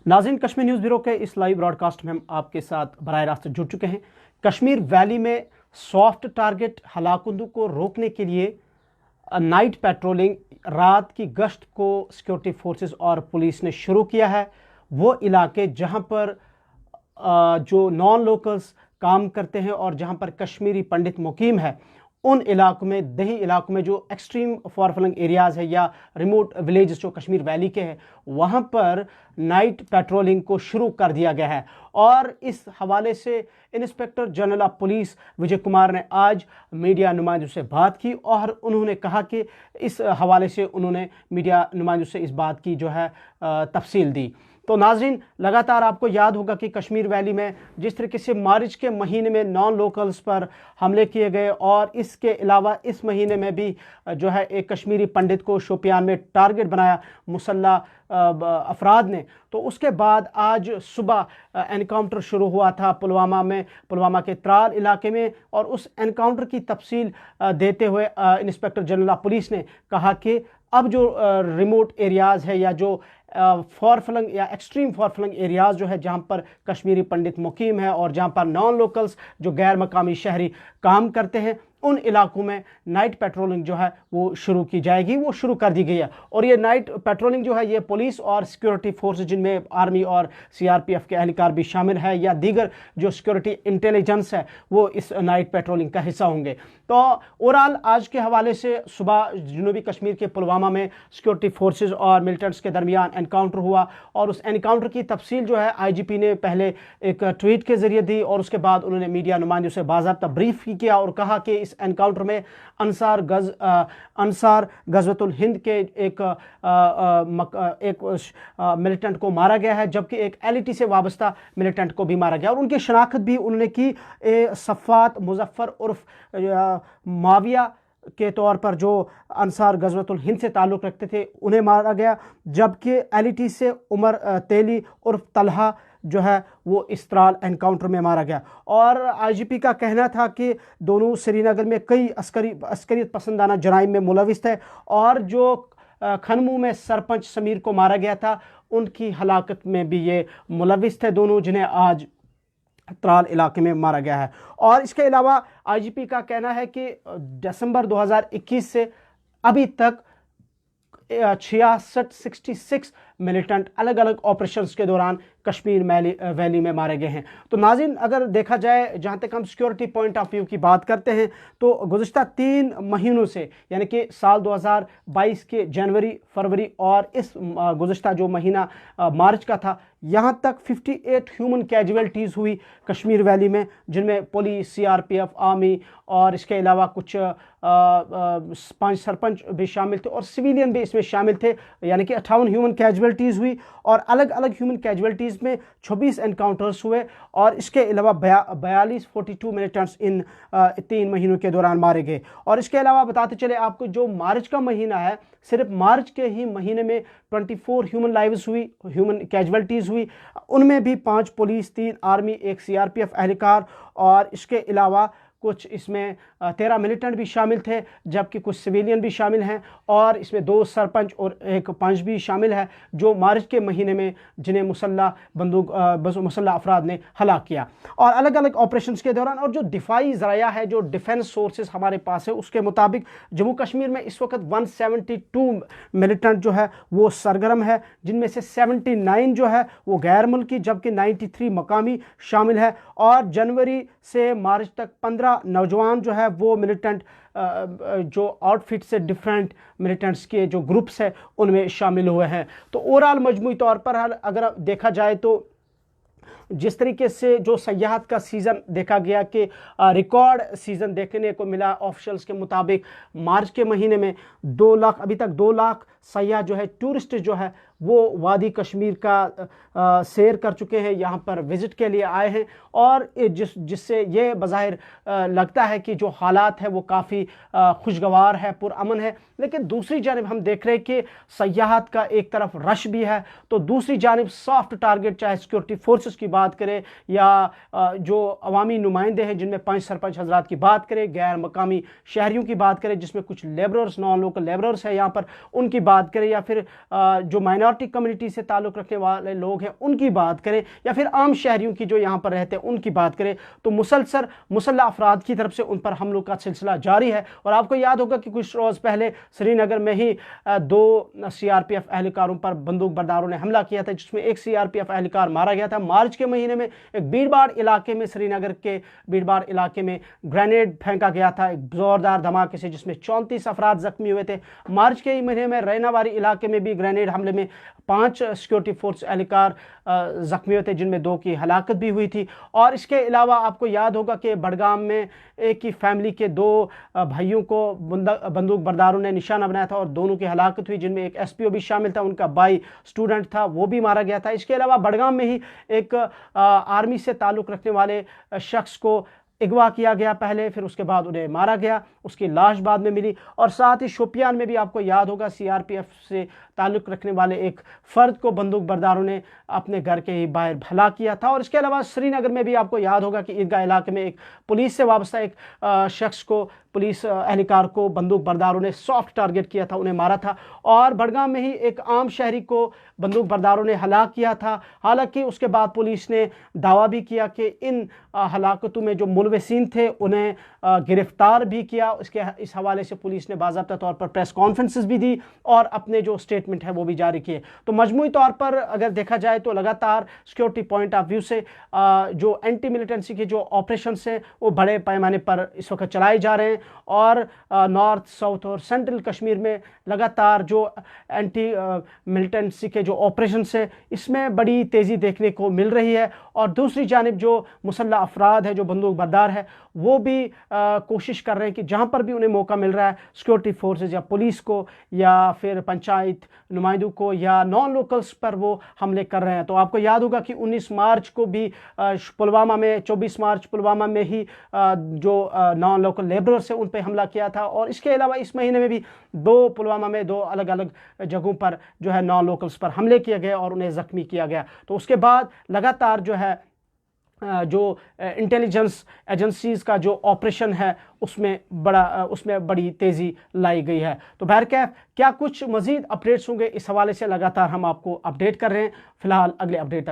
नाज़रीन, Kashmir news bureau के इस लाइव ब्रॉडकास्ट में हम आपके साथ बराह रास्त जुड़ चुके हैं। कश्मीर वैली में सॉफ्ट टारगेट हलाकुंदू को रोकने के लिए नाइट पेट्रोलिंग, रात की गश्त को सिक्योरिटी फोर्सेस और पुलिस ने शुरू किया है। वो इलाके जहां पर जो नॉन लोकल्स काम करते हैं और जहां पर कश्मीरी पंडित मुकीम है, उन इलाकों में, दही इलाकों में जो एक्सट्रीम फार फ्लंग एरियाज़ है या रिमोट विलेज जो कश्मीर वैली के हैं, वहाँ पर नाइट पेट्रोलिंग को शुरू कर दिया गया है। और इस हवाले से inspector general of police Vijay Kumar ने आज मीडिया नुमाइंदों से बात की और उन्होंने कहा कि इस हवाले से उन्होंने मीडिया नुमाइंदों से इस बात की जो है तफसील दी। तो नाजरीन, लगातार आपको याद होगा कि कश्मीर वैली में जिस तरीके से मार्च के महीने में नॉन लोकल्स पर हमले किए गए और इसके अलावा इस महीने में भी जो है एक कश्मीरी पंडित को शोपियान में टारगेट बनाया मुसल्ला अफराद ने, तो उसके बाद आज सुबह एनकाउंटर शुरू हुआ था पुलवामा में, पुलवामा के त्राल इलाके में। और उस एनकाउंटर की तफसील देते हुए इंस्पेक्टर जनरल ऑफ पुलिस ने कहा कि अब जो रिमोट एरियाज़ है या जो फार फ्लंग या एक्सट्रीम फार फ्लंग एरियाज़ जो है जहाँ पर कश्मीरी पंडित मुकीम है और जहाँ पर नॉन लोकल्स जो गैर मकामी शहरी काम करते हैं, उन इलाकों में नाइट पेट्रोलिंग जो है वो शुरू की जाएगी, वो शुरू कर दी गई है। और ये नाइट पेट्रोलिंग जो है ये पुलिस और सिक्योरिटी फोर्स, जिनमें आर्मी और सीआरपीएफ के एहलकार भी शामिल है या दीगर जो सिक्योरिटी इंटेलिजेंस है, वो इस नाइट पेट्रोलिंग का हिस्सा होंगे। तो ओवरऑल आज के हवाले से सुबह जनूबी कश्मीर के पुलवामा में सिक्योरिटी फोर्सेज और मिलिटेंट्स के दरमियान एनकाउंटर हुआ और उस एनकाउंटर की तफसील जो है आईजीपी ने पहले एक ट्वीट के जरिए दी और उसके बाद उन्होंने मीडिया नुमाइंदों से बाज़ाब्ता ब्रीफ किया और कहा कि इस एनकाउंटर में अंसार गज़वतुल हिंद के एक मिलिटेंट को मारा गया है, जबकि एक एलईटी से वाबस्ता मिलिटेंट को भी मारा गया और उनकी शनाख्त भी उन्होंने की। सफ़ात मुजफ्फर उर्फ माविया के तौर पर जो अंसार गज़वतुल हिंद से ताल्लुक़ रखते थे उन्हें मारा गया, जबकि एलईटी से उमर तेली उर्फ तलहा जो है वो इस त्राल एनकाउंटर में मारा गया। और आईजीपी का कहना था कि दोनों श्रीनगर में कई अस्करियत पसंदाना जराइम में मुलविस थे और जो खनमू में सरपंच समीर को मारा गया था उनकी हलाकत में भी ये मुलविस थे दोनों, जिन्हें आज त्राल इलाके में मारा गया है। और इसके अलावा आईजीपी का कहना है कि दिसंबर 2021 से अभी तक 66 मिलिटेंट अलग अलग ऑपरेशंस के दौरान कश्मीर वैली में मारे गए हैं। तो नाज़रीन, अगर देखा जाए, जहाँ तक हम सिक्योरिटी पॉइंट ऑफ व्यू की बात करते हैं, तो गुज़िश्ता 3 महीनों से यानी कि साल 2022 के जनवरी, फरवरी और इस गुज़िश्ता जो महीना मार्च का था, यहाँ तक 58 ह्यूमन कैजुअल्टीज़ हुई कश्मीर वैली में, जिनमें पुलिस, सीआरपीएफ, आर्मी और इसके अलावा कुछ 5 सरपंच भी शामिल थे और सिविलियन भी इसमें शामिल थे, यानी कि 58 ह्यूमन कैजुअल्टीज़ हुई। और अलग अलग ह्यूमन कैजुअल्टीज़ में 26 एनकाउंटर्स हुए और इसके अलावा 42 मिलिटेंट्स इन 3 महीनों के दौरान मारे गए। और इसके अलावा बताते चले आपको, जो मार्च का महीना है, सिर्फ मार्च के ही महीने में 24 ह्यूमन लाइव्स हुई, ह्यूमन कैजुअल्टीज़ हुई, उनमें भी 5 पुलिस, 3 आर्मी, 1 सीआरपीएफ एहलकार और इसके अलावा कुछ इसमें 13 मिलिटेंट भी शामिल थे, जबकि कुछ सिविलियन भी शामिल हैं और इसमें 2 सरपंच और 1 पंच भी शामिल है, जो मार्च के महीने में जिन्हें मुसल्ला अफराद ने हलाक किया। और अलग अलग ऑपरेशंस के दौरान, और जो दिफाई ज़राया है, जो डिफेंस सोर्सेज हमारे पास है, उसके मुताबिक जम्मू कश्मीर में इस वक्त 172 मिलिटेंट जो है वो सरगर्म है, जिनमें से 79 जो है वो गैर मुल्की, जबकि 93 मकामी शामिल है। और जनवरी से मार्च तक 15 नौजवान जो है वो मिलिटेंट जो आउटफिट से डिफरेंट मिलिटेंट्स के जो ग्रुप्स है उनमें शामिल हुए हैं। तो ओवरऑल मजमूई तौर पर अगर देखा जाए तो जिस तरीके से जो सयाहत का सीज़न देखा गया कि रिकॉर्ड सीज़न देखने को मिला, ऑफिशियल्स के मुताबिक मार्च के महीने में 2 लाख, अभी तक 2 लाख सयाह जो है, टूरिस्ट जो है वो वादी कश्मीर का सैर कर चुके हैं, यहाँ पर विज़िट के लिए आए हैं। और जिससे ये बज़ाहिर लगता है कि जो हालात है वो काफ़ी खुशगवार है, पुरअमन है। लेकिन दूसरी जानिब हम देख रहे हैं कि सयाहत का एक तरफ रश भी है, तो दूसरी जानिब सॉफ्ट टारगेट, चाहे सिक्योरिटी फोर्सेस की बात करें या जो अवामी नुमाइंदे हैं, जिनमें 5 सरपंच हजरात की बात करें, गैर मकामी शहरियों की बात करें, जिसमें कुछ लेबरर्स, नॉन लोकल लेबरर्स हैं यहाँ पर, उनकी बात करें या फिर जो माइनॉरिटी कम्युनिटी से ताल्लुक़ रखने वाले लोग हैं उनकी बात करें या फिर आम शहरियों की जो यहाँ पर रहते हैं उनकी बात करें, तो मुसलसल मुसल्लह अफराद की तरफ से उन पर हमलों का सिलसिला जारी है। और आपको याद होगा कि कुछ रोज़ पहले श्रीनगर में ही 2 CRPF एहलकारों पर बंदूक बरदारों ने हमला किया था, जिसमें एक CRPF एहलकार मारा गया था। मार्च के महीने में एक भीड़भाड़ इलाके में, श्रीनगर के भीड़भाड़ इलाके में ग्रेनेड फेंका गया था एक ज़ोरदार धमाके से, जिसमें 34 अफराद जख्मी हुए थे। मार्च के ही महीने में रैनावारी इलाके में भी ग्रेनेड हमले में 5 सिक्योरिटी फोर्स एहलकार जख्मी हुए थे, जिनमें 2 की हलाकत भी हुई थी। और इसके अलावा आपको याद होगा कि बडगाम में एक ही फैमिली के 2 भाइयों को बंदूक बरदारों ने निशाना बनाया था और दोनों की हलाकत हुई, जिनमें एक SPO भी शामिल था, उनका भाई स्टूडेंट था, वो भी मारा गया था। इसके अलावा बडगाम में ही एक आर्मी से ताल्लुक़ रखने वाले शख्स को अगवा किया गया पहले, फिर उसके बाद उन्हें मारा गया, उसकी लाश बाद में मिली। और साथ ही शोपियान में भी आपको याद होगा CRPF से ताल्लुक़ रखने वाले एक फ़र्द को बंदूक बरदारों ने अपने घर के ही बाहर भला किया था। और इसके अलावा श्रीनगर में भी आपको याद होगा कि ईदगाह इलाके में एक पुलिस से वाबस्ता एक शख्स को, पुलिस एहलकार को बंदूक बरदारों ने सॉफ्ट टारगेट किया था, उन्हें मारा था। और बडगाम में ही एक आम शहरी को बंदूक बरदारों ने हलाक किया था। हालांकि उसके बाद पुलिस ने दावा भी किया कि इन हलाकतों में जो मुलविसीन थे उन्हें गिरफ्तार भी किया। इस हवाले से पुलिस ने बाज़ाब्ता तौर पर प्रेस कॉन्फ्रेंसेस भी दी और अपने जो स्टेटमेंट है वो भी जारी किए। तो मजमूई तौर पर अगर देखा जाए तो लगातार सिक्योरिटी पॉइंट ऑफ व्यू से जो एंटी मिलिटेंसी के जो ऑपरेशन हैं वो बड़े पैमाने पर इस वक्त चलाए जा रहे हैं। और नॉर्थ, साउथ और सेंट्रल कश्मीर में लगातार जो एंटी मिलिटेंसी के जो ऑपरेशन है इसमें बड़ी तेज़ी देखने को मिल रही है। और दूसरी जानिब जो मुसल्लह अफराद है, जो बंदूक बरदार है, वो भी कोशिश कर रहे हैं कि जहाँ पर भी उन्हें मौका मिल रहा है सिक्योरिटी फोर्सेस या पुलिस को या फिर पंचायत नुमाइंदों को या नॉन लोकल्स पर वो हमले कर रहे हैं। तो आपको याद होगा कि 19 मार्च को भी पुलवामा में, 24 मार्च पुलवामा में ही जो नॉन लोकल लेबरर्स है उन पर हमला किया था। और इसके अलावा इस महीने में भी पुलवामा में 2 अलग अलग जगहों पर जो है नॉन लोकल्स पर हमले किए गए और उन्हें ज़ख्मी किया गया। तो उसके बाद लगातार जो है जो इंटेलिजेंस एजेंसीज़ का जो ऑपरेशन है उसमें बड़ी तेज़ी लाई गई है। तो बहरकैफ क्या कुछ मज़ीद अपडेट्स होंगे इस हवाले से लगातार हम आपको अपडेट कर रहे हैं। फ़िलहाल अगले अपडेट